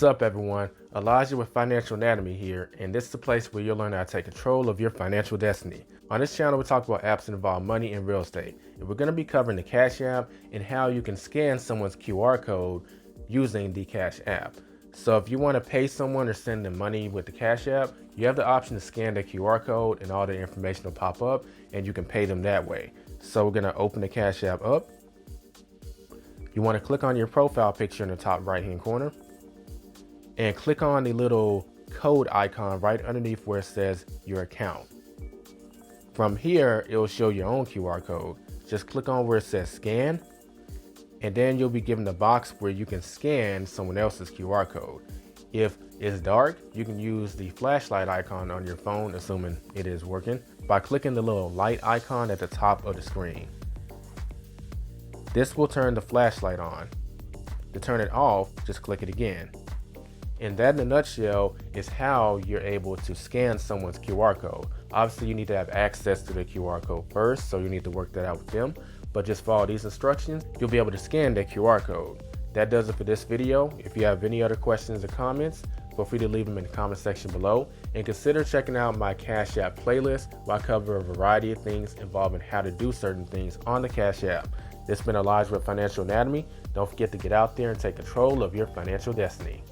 up, everyone? Elijah with Financial Anatomy here, and this is the place where you'll learn how to take control of your financial destiny. On this channel, we talk about apps that involve money and real estate, and we're going to be covering the Cash App and how you can scan someone's QR code using the Cash App. So if you want to pay someone or send them money with the Cash App, you have the option to scan the QR code and all the information will pop up, and you can pay them that way. So we're going to open the Cash App up. You want to click on your profile picture in the top right hand corner and click on the little code icon right underneath where it says your account. From here, it will show your own QR code. Just click on where it says scan, and then you'll be given the box where you can scan someone else's QR code. If it's dark, you can use the flashlight icon on your phone, assuming it is working, by clicking the little light icon at the top of the screen. This will turn the flashlight on. To turn it off, just click it again. And that in a nutshell is how you're able to scan someone's QR code. Obviously you need to have access to the QR code first, so you need to work that out with them. But just follow these instructions, you'll be able to scan that QR code. That does it for this video. If you have any other questions or comments, feel free to leave them in the comment section below. And consider checking out my Cash App playlist where I cover a variety of things involving how to do certain things on the Cash App. This has been Elijah with Financial Anatomy. Don't forget to get out there and take control of your financial destiny.